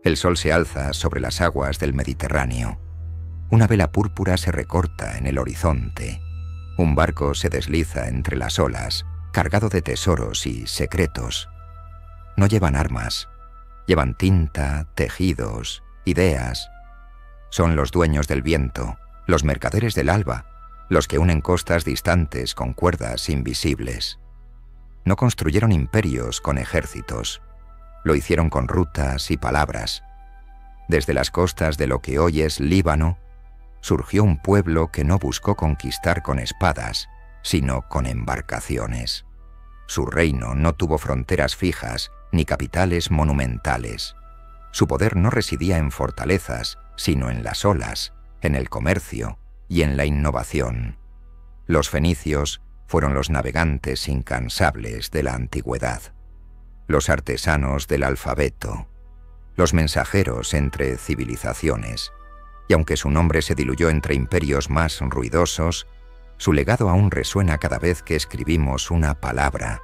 El sol se alza sobre las aguas del Mediterráneo. Una vela púrpura se recorta en el horizonte. Un barco se desliza entre las olas, cargado de tesoros y secretos. No llevan armas, llevan tinta, tejidos, ideas. Son los dueños del viento, los mercaderes del alba, los que unen costas distantes con cuerdas invisibles. No construyeron imperios con ejércitos, lo hicieron con rutas y palabras. Desde las costas de lo que hoy es Líbano, surgió un pueblo que no buscó conquistar con espadas, sino con embarcaciones. Su reino no tuvo fronteras fijas ni capitales monumentales. Su poder no residía en fortalezas, sino en las olas, en el comercio y en la innovación. Los fenicios fueron los navegantes incansables de la antigüedad, los artesanos del alfabeto, los mensajeros entre civilizaciones, y aunque su nombre se diluyó entre imperios más ruidosos, su legado aún resuena cada vez que escribimos una palabra,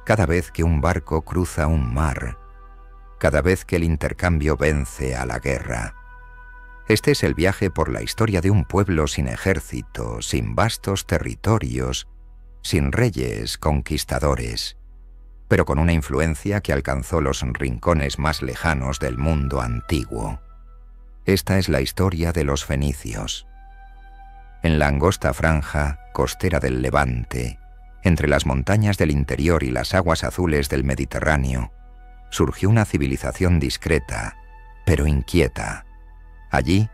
cada vez que un barco cruza un mar, cada vez que el intercambio vence a la guerra. Este es el viaje por la historia de un pueblo sin ejército, sin vastos territorios, sin reyes conquistadores, pero con una influencia que alcanzó los rincones más lejanos del mundo antiguo. Esta es la historia de los fenicios. En la angosta franja costera del Levante, entre las montañas del interior y las aguas azules del Mediterráneo, surgió una civilización discreta, pero inquieta. Allí,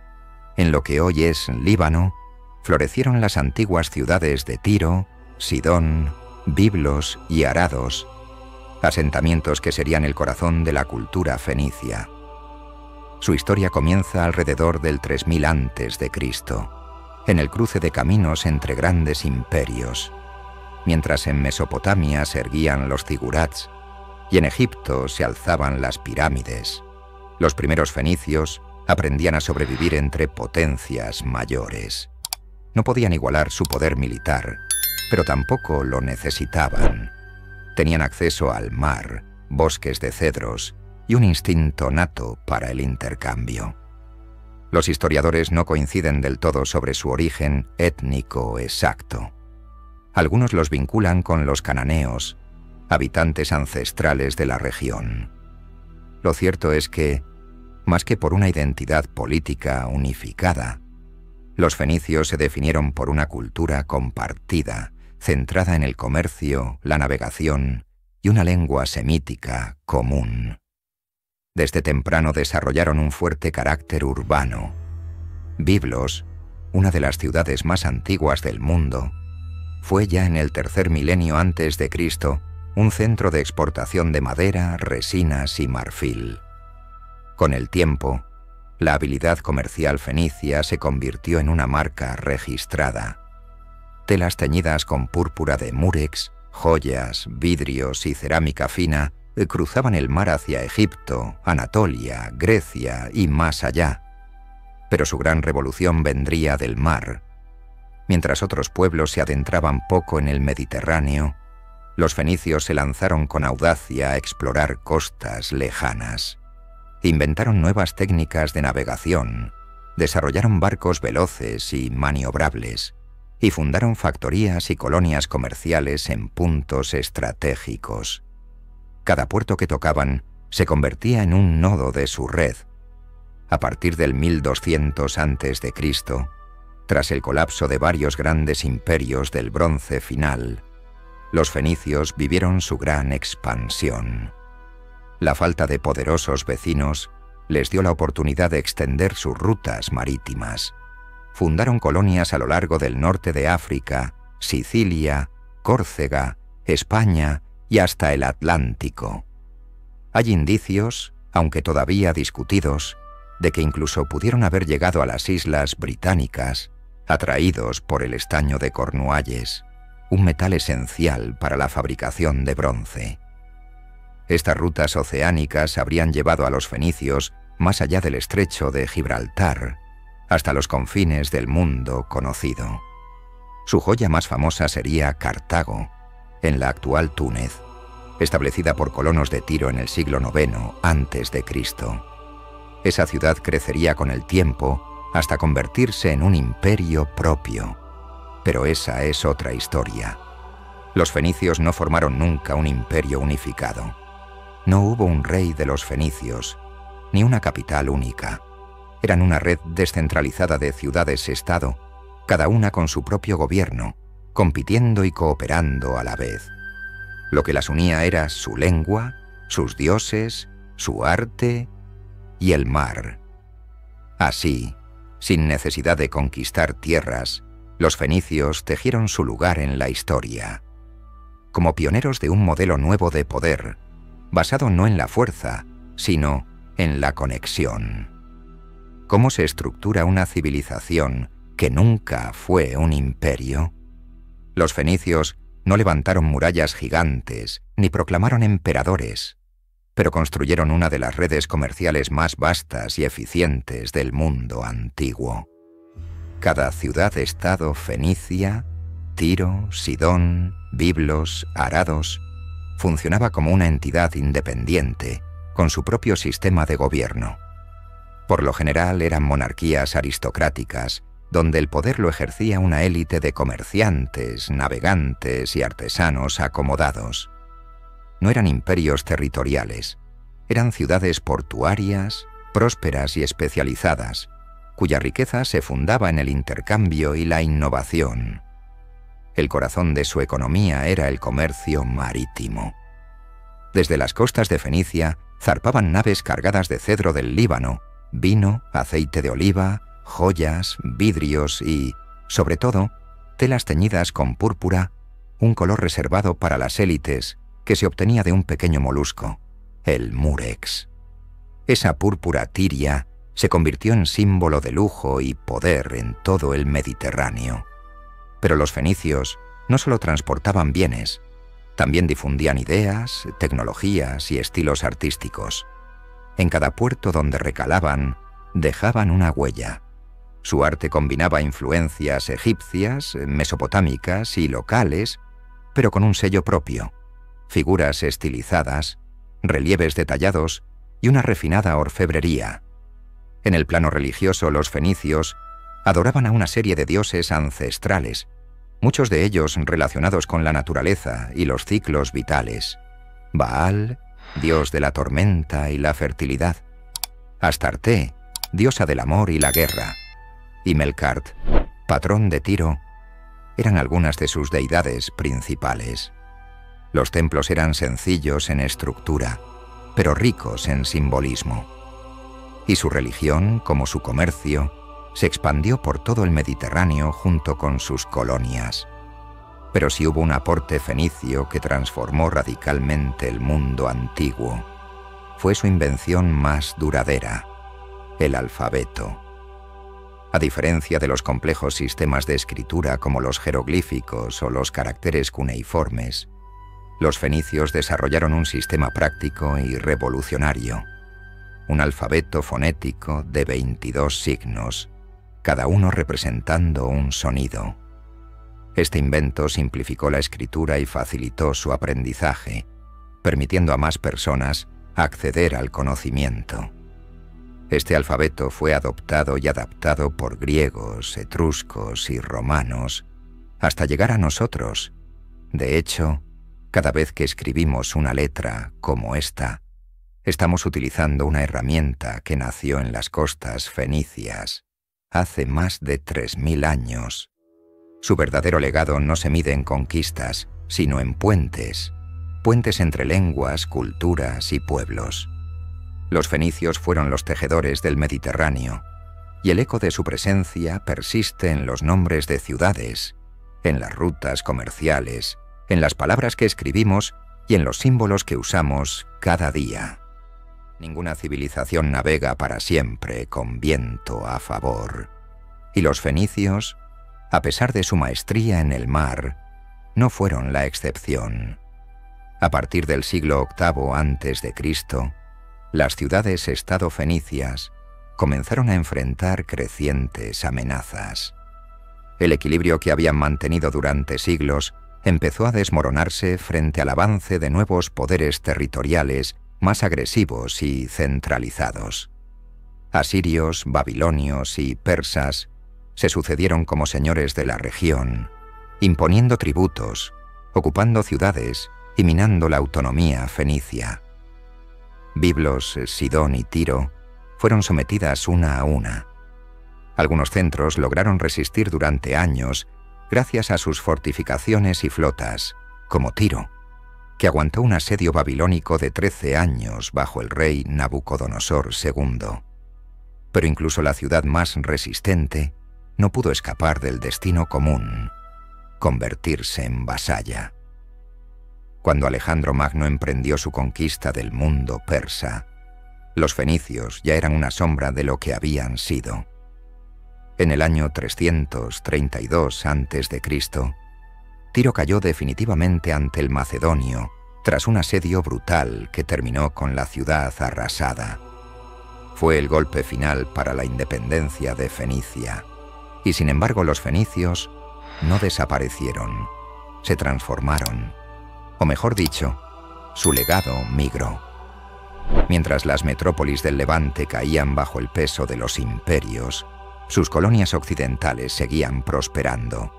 en lo que hoy es Líbano, florecieron las antiguas ciudades de Tiro, Sidón, Biblos y Arados, asentamientos que serían el corazón de la cultura fenicia. Su historia comienza alrededor del 3000 a.C., en el cruce de caminos entre grandes imperios, mientras en Mesopotamia se erguían los zigurats y en Egipto se alzaban las pirámides. Los primeros fenicios aprendían a sobrevivir entre potencias mayores. No podían igualar su poder militar, pero tampoco lo necesitaban. Tenían acceso al mar, bosques de cedros y un instinto nato para el intercambio. Los historiadores no coinciden del todo sobre su origen étnico exacto. Algunos los vinculan con los cananeos, habitantes ancestrales de la región. Lo cierto es que, más que por una identidad política unificada, los fenicios se definieron por una cultura compartida, centrada en el comercio, la navegación y una lengua semítica común. Desde temprano desarrollaron un fuerte carácter urbano. Biblos, una de las ciudades más antiguas del mundo, fue ya en el tercer milenio antes de Cristo un centro de exportación de madera, resinas y marfil. Con el tiempo, la habilidad comercial fenicia se convirtió en una marca registrada. Telas teñidas con púrpura de múrex, joyas, vidrios y cerámica fina cruzaban el mar hacia Egipto, Anatolia, Grecia y más allá. Pero su gran revolución vendría del mar. Mientras otros pueblos se adentraban poco en el Mediterráneo, los fenicios se lanzaron con audacia a explorar costas lejanas. Inventaron nuevas técnicas de navegación, desarrollaron barcos veloces y maniobrables, y fundaron factorías y colonias comerciales en puntos estratégicos. Cada puerto que tocaban se convertía en un nodo de su red. A partir del 1200 a.C., tras el colapso de varios grandes imperios del Bronce final, los fenicios vivieron su gran expansión. La falta de poderosos vecinos les dio la oportunidad de extender sus rutas marítimas. Fundaron colonias a lo largo del norte de África, Sicilia, Córcega, España y hasta el Atlántico. Hay indicios, aunque todavía discutidos, de que incluso pudieron haber llegado a las islas británicas, atraídos por el estaño de Cornualles, un metal esencial para la fabricación de bronce. Estas rutas oceánicas habrían llevado a los fenicios más allá del estrecho de Gibraltar, hasta los confines del mundo conocido. Su joya más famosa sería Cartago, en la actual Túnez, establecida por colonos de Tiro en el siglo IX a.C. Esa ciudad crecería con el tiempo hasta convertirse en un imperio propio. Pero esa es otra historia. Los fenicios no formaron nunca un imperio unificado. No hubo un rey de los fenicios, ni una capital única. Eran una red descentralizada de ciudades-estado, cada una con su propio gobierno, compitiendo y cooperando a la vez. Lo que las unía era su lengua, sus dioses, su arte y el mar. Así, sin necesidad de conquistar tierras, los fenicios tejieron su lugar en la historia. Como pioneros de un modelo nuevo de poder, basado no en la fuerza, sino en la conexión. ¿Cómo se estructura una civilización que nunca fue un imperio? Los fenicios no levantaron murallas gigantes ni proclamaron emperadores, pero construyeron una de las redes comerciales más vastas y eficientes del mundo antiguo. Cada ciudad-estado fenicia, Tiro, Sidón, Biblos, Arados, funcionaba como una entidad independiente, con su propio sistema de gobierno. Por lo general eran monarquías aristocráticas, donde el poder lo ejercía una élite de comerciantes, navegantes y artesanos acomodados. No eran imperios territoriales, eran ciudades portuarias, prósperas y especializadas, cuya riqueza se fundaba en el intercambio y la innovación. El corazón de su economía era el comercio marítimo. Desde las costas de Fenicia zarpaban naves cargadas de cedro del Líbano, vino, aceite de oliva, joyas, vidrios y, sobre todo, telas teñidas con púrpura, un color reservado para las élites que se obtenía de un pequeño molusco, el murex. Esa púrpura tiria se convirtió en símbolo de lujo y poder en todo el Mediterráneo. Pero los fenicios no solo transportaban bienes, también difundían ideas, tecnologías y estilos artísticos. En cada puerto donde recalaban, dejaban una huella. Su arte combinaba influencias egipcias, mesopotámicas y locales, pero con un sello propio, figuras estilizadas, relieves detallados y una refinada orfebrería. En el plano religioso, los fenicios adoraban a una serie de dioses ancestrales, muchos de ellos relacionados con la naturaleza y los ciclos vitales. Baal, dios de la tormenta y la fertilidad; Astarté, diosa del amor y la guerra; y Melkart, patrón de Tiro, eran algunas de sus deidades principales. Los templos eran sencillos en estructura, pero ricos en simbolismo. Y su religión, como su comercio, se expandió por todo el Mediterráneo junto con sus colonias. Pero si hubo un aporte fenicio que transformó radicalmente el mundo antiguo, fue su invención más duradera, el alfabeto. A diferencia de los complejos sistemas de escritura como los jeroglíficos o los caracteres cuneiformes, los fenicios desarrollaron un sistema práctico y revolucionario, un alfabeto fonético de 22 signos, cada uno representando un sonido. Este invento simplificó la escritura y facilitó su aprendizaje, permitiendo a más personas acceder al conocimiento. Este alfabeto fue adoptado y adaptado por griegos, etruscos y romanos, hasta llegar a nosotros. De hecho, cada vez que escribimos una letra como esta, estamos utilizando una herramienta que nació en las costas fenicias hace más de 3000 años. Su verdadero legado no se mide en conquistas, sino en puentes entre lenguas, culturas y pueblos. Los fenicios fueron los tejedores del Mediterráneo, y el eco de su presencia persiste en los nombres de ciudades, en las rutas comerciales, en las palabras que escribimos y en los símbolos que usamos cada día. Ninguna civilización navega para siempre con viento a favor. Y los fenicios, a pesar de su maestría en el mar, no fueron la excepción. A partir del siglo VIII a.C., las ciudades-estado fenicias comenzaron a enfrentar crecientes amenazas. El equilibrio que habían mantenido durante siglos empezó a desmoronarse frente al avance de nuevos poderes territoriales más agresivos y centralizados. Asirios, babilonios y persas se sucedieron como señores de la región, imponiendo tributos, ocupando ciudades y minando la autonomía fenicia. Biblos, Sidón y Tiro fueron sometidas una a una. Algunos centros lograron resistir durante años gracias a sus fortificaciones y flotas, como Tiro, que aguantó un asedio babilónico de 13 años bajo el rey Nabucodonosor II. Pero incluso la ciudad más resistente no pudo escapar del destino común: convertirse en vasalla. Cuando Alejandro Magno emprendió su conquista del mundo persa, los fenicios ya eran una sombra de lo que habían sido. En el año 332 a.C., Tiro cayó definitivamente ante el macedonio tras un asedio brutal que terminó con la ciudad arrasada. Fue el golpe final para la independencia de Fenicia, y sin embargo los fenicios no desaparecieron, se transformaron, o mejor dicho, su legado migró. Mientras las metrópolis del Levante caían bajo el peso de los imperios, sus colonias occidentales seguían prosperando.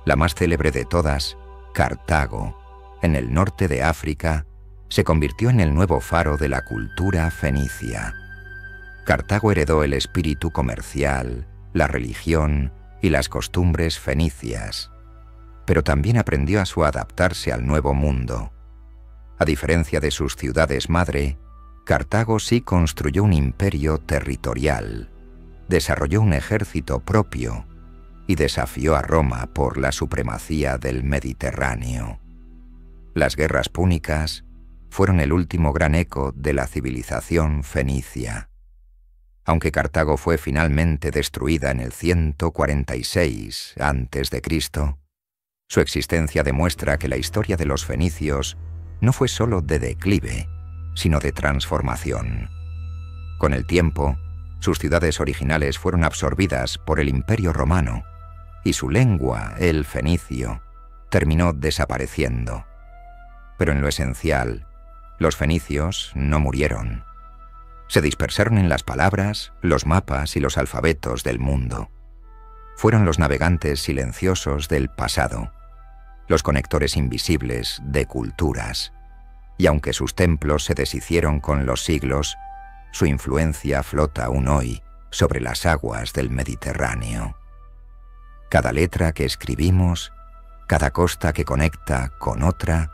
La más célebre de todas, Cartago, en el norte de África, se convirtió en el nuevo faro de la cultura fenicia. Cartago heredó el espíritu comercial, la religión y las costumbres fenicias, pero también aprendió a adaptarse al nuevo mundo. A diferencia de sus ciudades madre, Cartago sí construyó un imperio territorial, desarrolló un ejército propio y desafió a Roma por la supremacía del Mediterráneo. Las guerras púnicas fueron el último gran eco de la civilización fenicia. Aunque Cartago fue finalmente destruida en el 146 a.C., su existencia demuestra que la historia de los fenicios no fue solo de declive, sino de transformación. Con el tiempo, sus ciudades originales fueron absorbidas por el Imperio Romano y su lengua, el fenicio, terminó desapareciendo. Pero en lo esencial, los fenicios no murieron. Se dispersaron en las palabras, los mapas y los alfabetos del mundo. Fueron los navegantes silenciosos del pasado, los conectores invisibles de culturas, y aunque sus templos se deshicieron con los siglos, su influencia flota aún hoy sobre las aguas del Mediterráneo. Cada letra que escribimos, cada costa que conecta con otra,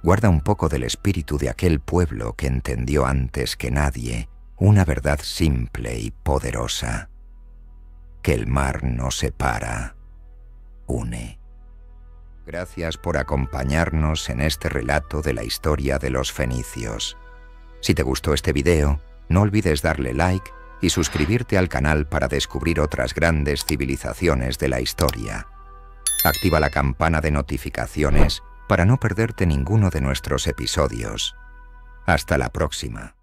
guarda un poco del espíritu de aquel pueblo que entendió antes que nadie una verdad simple y poderosa: que el mar no separa, une. Gracias por acompañarnos en este relato de la historia de los fenicios. Si te gustó este video, no olvides darle like y suscribirte al canal para descubrir otras grandes civilizaciones de la historia. Activa la campana de notificaciones para no perderte ninguno de nuestros episodios. Hasta la próxima.